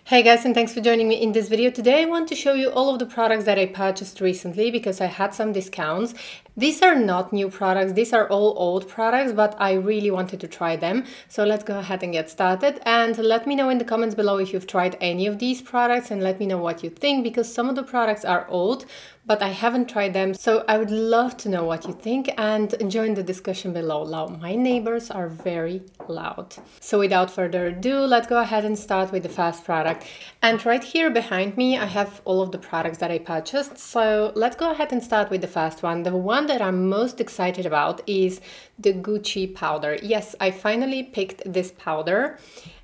Hey guys, and thanks for joining me in this video. Today I want to show you all of the products that I purchased recently because I had some discounts. These are not new products, these are all old products, but I really wanted to try them. So let's go ahead and get started, and let me know in the comments below if you've tried any of these products, and let me know what you think, because some of the products are old, but I haven't tried them. So I would love to know what you think and join the discussion below. Now, my neighbors are very loud. So without further ado, let's go ahead and start with the first product. And right here behind me, I have all of the products that I purchased. So let's go ahead and start with the first one. The one that I'm most excited about is the Gucci powder. Yes, I finally picked this powder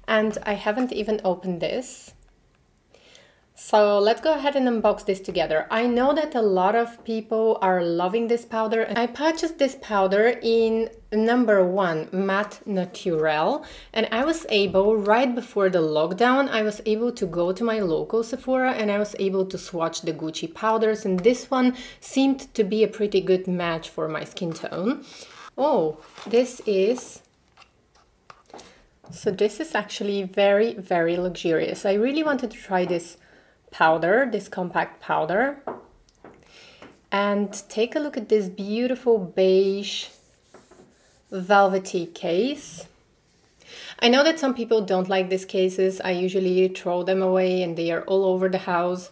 and I haven't even opened this. So let's go ahead and unbox this together. I know that a lot of people are loving this powder. I purchased this powder in #1 Matte Naturel, and I was able, right before the lockdown, I was able to go to my local Sephora and I was able to swatch the Gucci powders, and this one seemed to be a pretty good match for my skin tone. Oh, this is actually very, very luxurious. I really wanted to try this powder, this compact powder, and take a look at this beautiful beige velvety case. I know that some people don't like these cases. I usually throw them away and they are all over the house.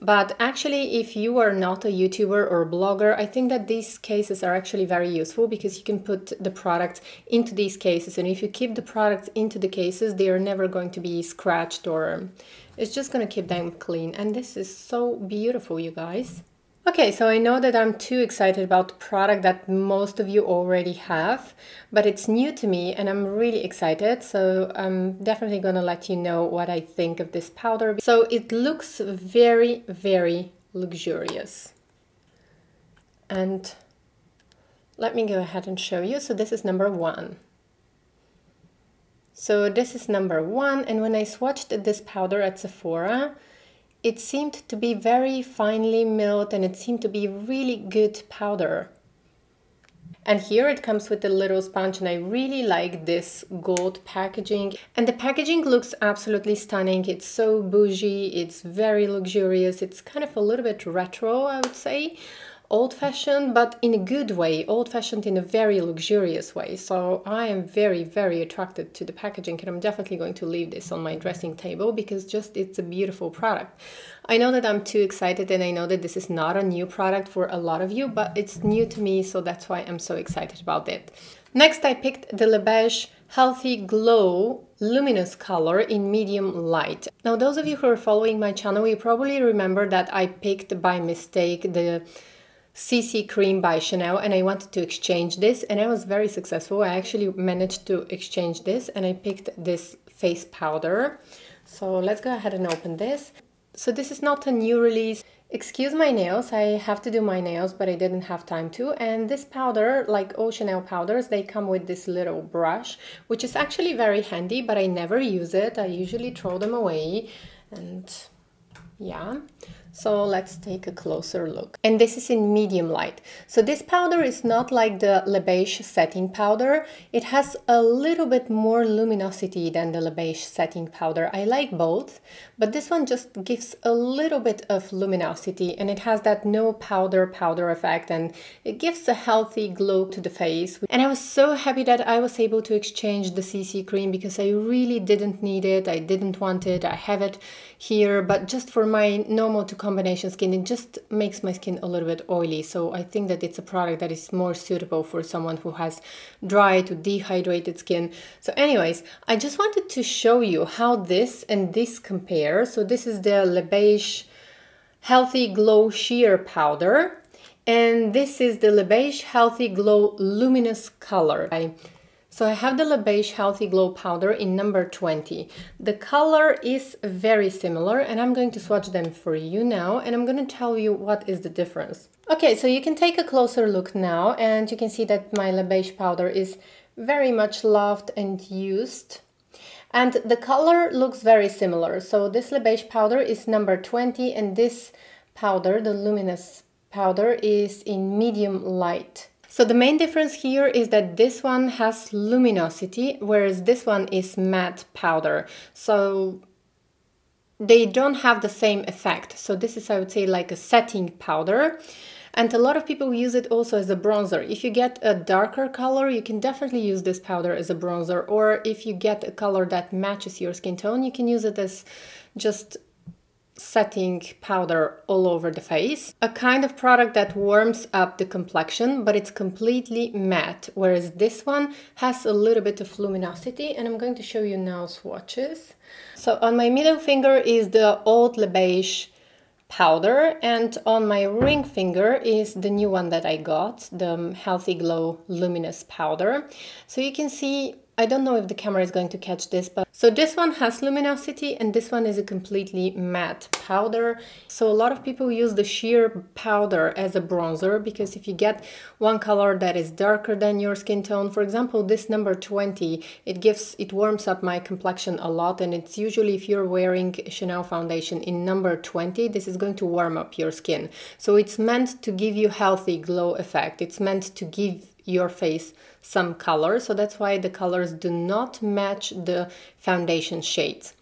But actually, if you are not a YouTuber or blogger, I think that these cases are actually very useful because you can put the product into these cases. And if you keep the products into the cases, they are never going to be scratched, or it's just going to keep them clean. And this is so beautiful, you guys. Okay, so I know that I'm too excited about the product that most of you already have, but it's new to me and I'm really excited. So I'm definitely gonna let you know what I think of this powder. So it looks very, very luxurious. And let me go ahead and show you. So this is #1. So this is #1, and when I swatched this powder at Sephora, it seemed to be very finely milled and it seemed to be really good powder. And here it comes with a little sponge, and I really like this gold packaging. And the packaging looks absolutely stunning. It's so bougie, it's very luxurious, it's kind of a little bit retro, I would say. Old-fashioned, but in a good way, old-fashioned in a very luxurious way. So I am very, very attracted to the packaging, and I'm definitely going to leave this on my dressing table because it's a beautiful product. I know that I'm too excited, and I know that this is not a new product for a lot of you, but it's new to me, so that's why I'm so excited about it. Next, I picked the Le Beige Healthy Glow Luminous color in medium light. Now, those of you who are following my channel, you probably remember that I picked by mistake the CC Cream by Chanel, and I wanted to exchange this, and I was very successful. I actually managed to exchange this, and I picked this face powder. So let's go ahead and open this. So this is not a new release. Excuse my nails, I have to do my nails, but I didn't have time to. And this powder, like all Chanel powders, they come with this little brush, which is actually very handy, but I never use it. I usually throw them away, and yeah. So let's take a closer look. And this is in medium light. So this powder is not like the Le Beige setting powder. It has a little bit more luminosity than the Le Beige setting powder. I like both, but this one just gives a little bit of luminosity, and it has that no powder effect, and it gives a healthy glow to the face. And I was so happy that I was able to exchange the CC cream because I really didn't need it. I didn't want it. I have it here, but just for my normal to combination skin, it just makes my skin a little bit oily. So I think that it's a product that is more suitable for someone who has dry to dehydrated skin. So anyways, I just wanted to show you how this and this compare. So this is the Le Beige Healthy Glow Sheer Powder, and this is the Le Beige Healthy Glow Luminous color. So I have the Le Beige Healthy Glow powder in #20. The color is very similar, and I'm going to swatch them for you now, and I'm going to tell you what is the difference. Okay, so you can take a closer look now, and you can see that my Le Beige powder is very much loved and used. And the color looks very similar. So this Le Beige powder is #20, and this powder, the luminous powder, is in medium light. So the main difference here is that this one has luminosity, whereas this one is matte powder. So they don't have the same effect. So this is, I would say, like a setting powder. And a lot of people use it also as a bronzer. If you get a darker color, you can definitely use this powder as a bronzer. Or if you get a color that matches your skin tone, you can use it as just setting powder all over the face. A kind of product that warms up the complexion, but it's completely matte, whereas this one has a little bit of luminosity, and I'm going to show you now swatches. So on my middle finger is the Oud Le Beige powder, and on my ring finger is the new one that I got, the Healthy Glow Luminous powder. So you can see, I don't know if the camera is going to catch this, but so this one has luminosity and this one is a completely matte powder. So a lot of people use the sheer powder as a bronzer, because if you get one color that is darker than your skin tone, for example, this number 20, it warms up my complexion a lot, and it's usually if you're wearing Chanel foundation in number 20, this is going to warm up your skin. So it's meant to give you healthy glow effect. It's meant to give your face some color, so that's why the colors do not match the foundation shades.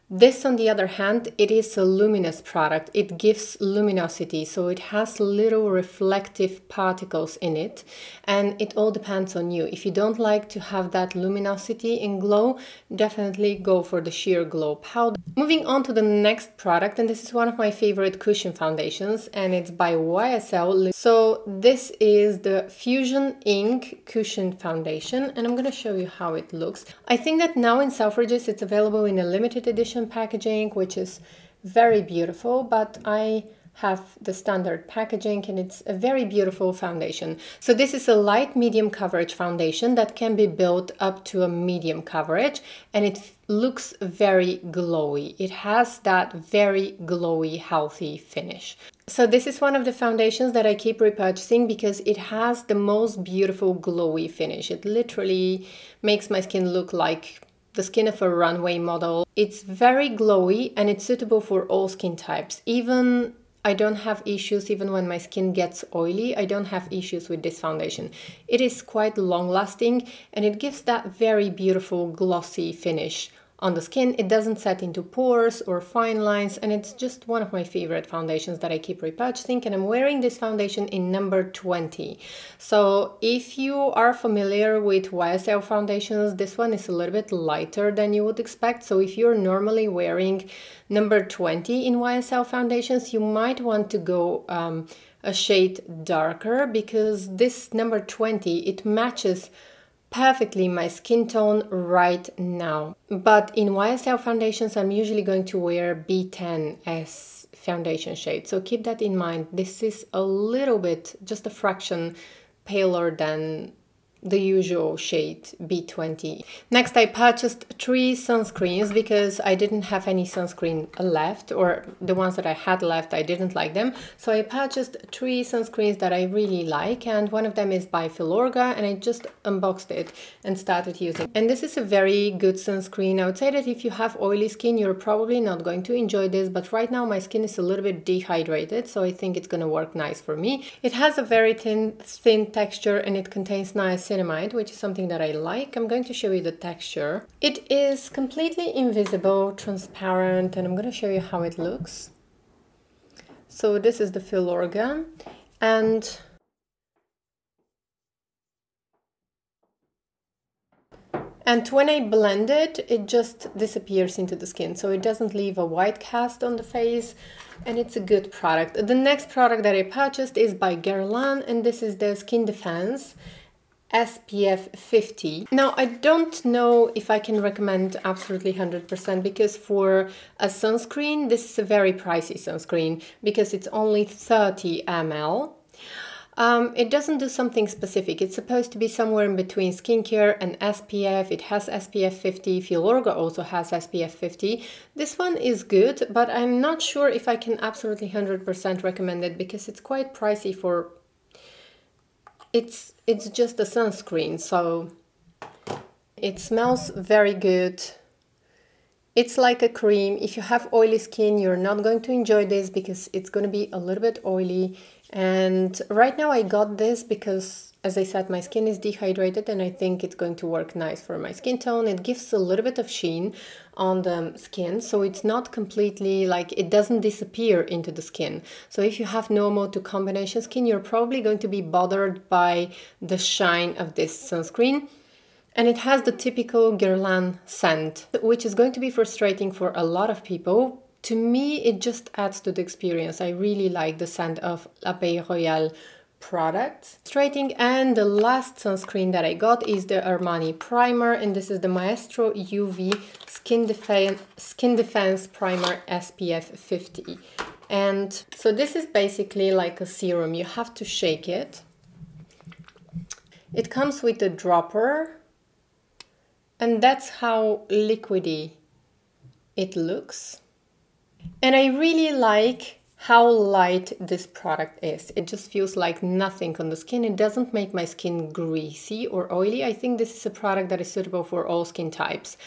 This, on the other hand, it is a luminous product. It gives luminosity, so it has little reflective particles in it, and it all depends on you. If you don't like to have that luminosity and glow, definitely go for the sheer glow powder. Moving on to the next product, and this is one of my favorite cushion foundations, and it's by YSL. So this is the Fusion Ink Cushion Foundation, and I'm going to show you how it looks. I think that now in Selfridges it's available in a limited edition packaging, which is very beautiful, but I have the standard packaging and it's a very beautiful foundation. So this is a light medium coverage foundation that can be built up to a medium coverage, and it looks very glowy. It has that very glowy, healthy finish. So this is one of the foundations that I keep repurchasing because it has the most beautiful glowy finish. It literally makes my skin look like the skin of a runway model. It's very glowy and it's suitable for all skin types. Even I don't have issues, even when my skin gets oily, I don't have issues with this foundation. It is quite long lasting and it gives that very beautiful glossy finish on the skin. It doesn't set into pores or fine lines, and it's just one of my favorite foundations that I keep repurchasing, and I'm wearing this foundation in number 20. So if you are familiar with YSL foundations, this one is a little bit lighter than you would expect. So if you're normally wearing number 20 in YSL foundations, you might want to go a shade darker, because this number 20, it matches perfectly my skin tone right now. But in YSL foundations, I'm usually going to wear B10 as foundation shade. So keep that in mind. This is a little bit, just a fraction paler than the usual shade B20. Next, I purchased 3 sunscreens because I didn't have any sunscreen left, or the ones that I had left, I didn't like them. So I purchased 3 sunscreens that I really like, and one of them is by Filorga, and I just unboxed it and started using it. And this is a very good sunscreen. I would say that if you have oily skin, you're probably not going to enjoy this, but right now my skin is a little bit dehydrated, so I think it's gonna work nice for me. It has a very thin texture and it contains niacinamide, which is something that I like. I'm going to show you the texture. It is completely invisible, transparent, and I'm going to show you how it looks. So this is the Filorga, and when I blend it, it just disappears into the skin, so it doesn't leave a white cast on the face, and it's a good product. The next product that I purchased is by Guerlain, and this is the Skin Defense SPF 50. Now, I don't know if I can recommend absolutely 100%, because for a sunscreen, this is a very pricey sunscreen because it's only 30 ml. It doesn't do something specific. It's supposed to be somewhere in between skincare and SPF. It has SPF 50. Filorga also has SPF 50. This one is good, but I'm not sure if I can absolutely 100% recommend it because it's quite pricey for... It's just a sunscreen, so it smells very good. It's like a cream. If you have oily skin, you're not going to enjoy this because it's going to be a little bit oily And right now I got this because, as I said, my skin is dehydrated and I think it's going to work nice for my skin tone. It gives a little bit of sheen on the skin, so it's not completely like, it doesn't disappear into the skin. So if you have normal to combination skin, you're probably going to be bothered by the shine of this sunscreen. And it has the typical Guerlain scent, which is going to be frustrating for a lot of people. To me, it just adds to the experience. I really like the scent of La Pays Royale products. And the last sunscreen that I got is the Armani primer, and this is the Maestro UV Skin Defense Primer SPF 50. And so this is basically like a serum. You have to shake it. It comes with a dropper, and that's how liquidy it looks. And I really like how light this product is. It just feels like nothing on the skin. It doesn't make my skin greasy or oily. I think this is a product that is suitable for all skin types.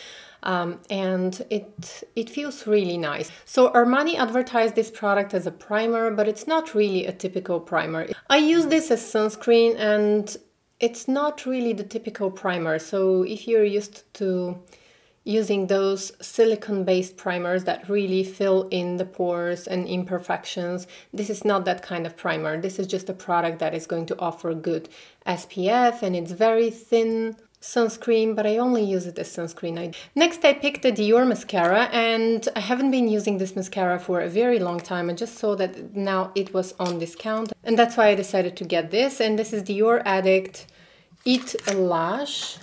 And it feels really nice. So Armani advertised this product as a primer, but it's not really a typical primer. I use this as sunscreen and it's not really the typical primer. So if you're used to using those silicone-based primers that really fill in the pores and imperfections, this is not that kind of primer. This is just a product that is going to offer good SPF, and it's very thin sunscreen, but I only use it as sunscreen. Next, I picked the Dior mascara, and I haven't been using this mascara for a very long time. I just saw that now it was on discount, and that's why I decided to get this. And this is Dior Addict Eat a Lash.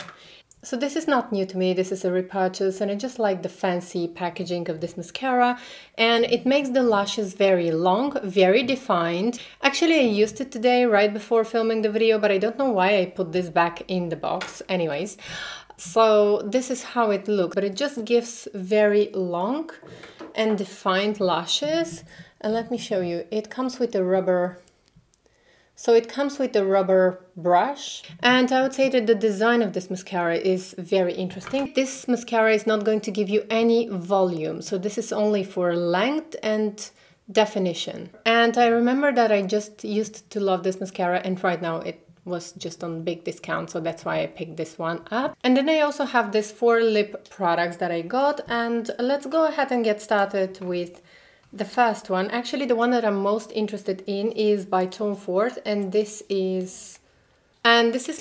So this is not new to me, this is a repurchase, and I just like the fancy packaging of this mascara, and it makes the lashes very long, very defined. Actually, I used it today right before filming the video, but I don't know why I put this back in the box. Anyways, so this is how it looks, but it just gives very long and defined lashes. And let me show you, it comes with a rubber. So it comes with a rubber brush, and I would say that the design of this mascara is very interesting. This mascara is not going to give you any volume, so this is only for length and definition. And I remember that I just used to love this mascara, and right now it was just on big discount, so that's why I picked this one up. And then I also have these 4 lip products that I got, and let's go ahead and get started with the first one. Actually, the one that I'm most interested in is by Tom Ford, and this is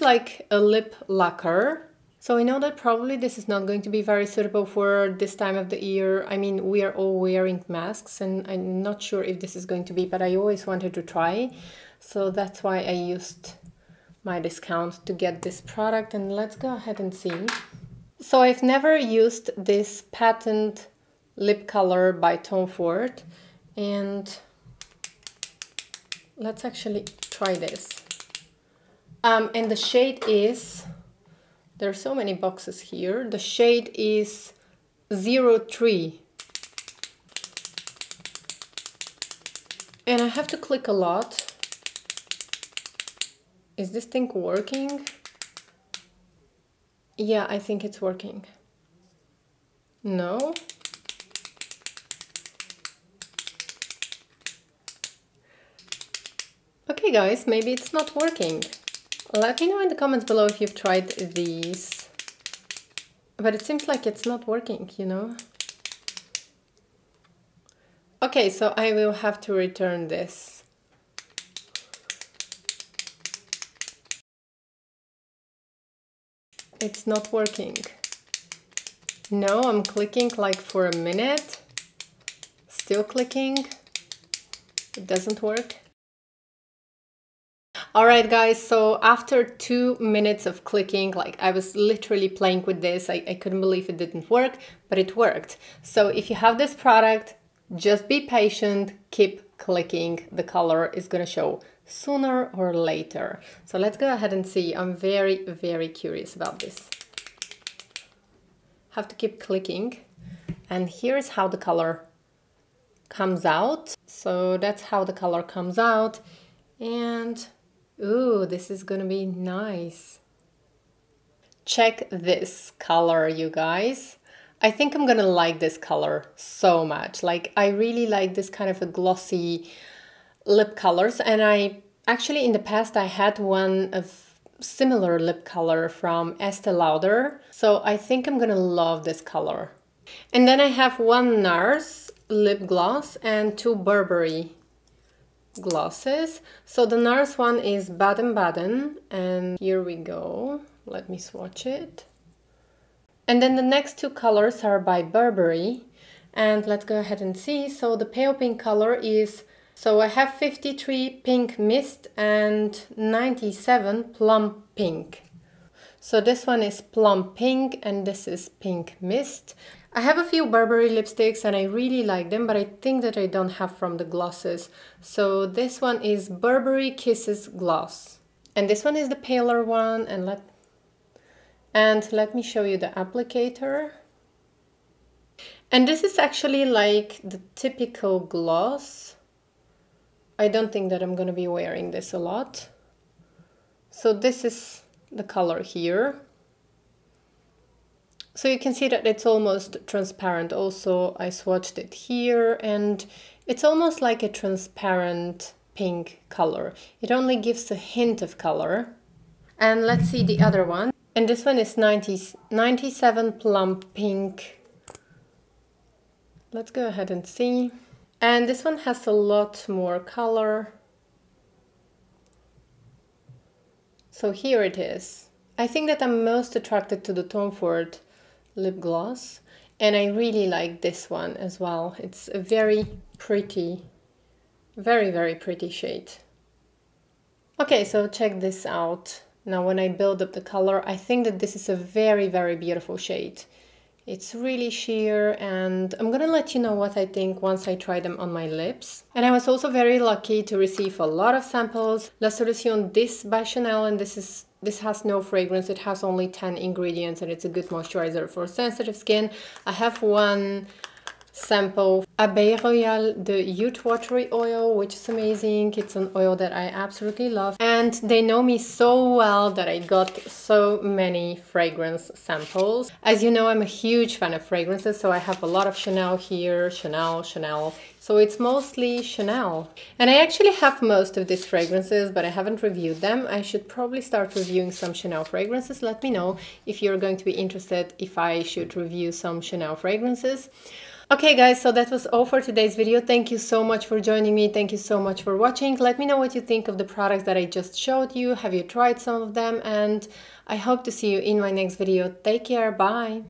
like a lip lacquer. So I know that probably this is not going to be very suitable for this time of the year. I mean, we are all wearing masks, and I'm not sure if this is going to be, but I always wanted to try. So that's why I used my discount to get this product, and let's go ahead and see. So I've never used this patent lip color by Tom Ford, and let's actually try this. And the shade is, there are so many boxes here, the shade is 03, and I have to click a lot. Is this thing working? Yeah, I think it's working. No? Okay guys, maybe it's not working. Let me know in the comments below if you've tried these. But it seems like it's not working, you know? Okay, so I will have to return this. It's not working. No, I'm clicking like for a minute. Still clicking. It doesn't work. Alright guys, so after 2 minutes of clicking, like I was literally playing with this, I couldn't believe it didn't work, but it worked. So if you have this product, just be patient, keep clicking, the color is gonna show sooner or later. So let's go ahead and see. I'm very, very curious about this. Have to keep clicking, and here's how the color comes out. So that's how the color comes out, and ooh, this is gonna be nice. Check this color, you guys. I think I'm gonna like this color so much. Like, I really like this kind of a glossy lip colors, and I actually in the past I had one of similar lip color from Estee Lauder, so I think I'm gonna love this color. And then I have one NARS lip gloss and two Burberry glosses. So the NARS one is Baden Baden, and here we go. Let me swatch it. And then the next two colors are by Burberry, and let's go ahead and see. So the pale pink color is, so I have 53 pink mist and 97 plum pink. So this one is plum pink and this is pink mist. I have a few Burberry lipsticks and I really like them, but I think that I don't have from the glosses. So this one is Burberry Kisses Gloss. And this one is the paler one, and let me show you the applicator. And this is actually like the typical gloss. I don't think that I'm gonna be wearing this a lot. So this is the color here. So you can see that it's almost transparent. Also, I swatched it here and it's almost like a transparent pink color. It only gives a hint of color. And let's see the other one. And this one is 97 plum pink. Let's go ahead and see. And this one has a lot more color. So here it is. I think that I'm most attracted to the Tom Ford lip gloss, and I really like this one as well. It's a very pretty, very pretty shade. Okay, so check this out. Now when I build up the color, I think that this is a very beautiful shade. It's really sheer, and I'm gonna let you know what I think once I try them on my lips. And I was also very lucky to receive a lot of samples. La Solution This by Chanel, and this has no fragrance. It has only 10 ingredients and it's a good moisturizer for sensitive skin. I have one sample, Abeille Royale, the Youth Watery Oil, which is amazing. It's an oil that I absolutely love. And they know me so well that I got so many fragrance samples. As you know, I'm a huge fan of fragrances, so I have a lot of Chanel here, Chanel. So it's mostly Chanel. And I actually have most of these fragrances, but I haven't reviewed them. I should probably start reviewing some Chanel fragrances. Let me know if you're going to be interested if I should review some Chanel fragrances. Okay guys, so that was all for today's video. Thank you so much for joining me. Thank you so much for watching. Let me know what you think of the products that I just showed you. Have you tried some of them? And I hope to see you in my next video. Take care. Bye.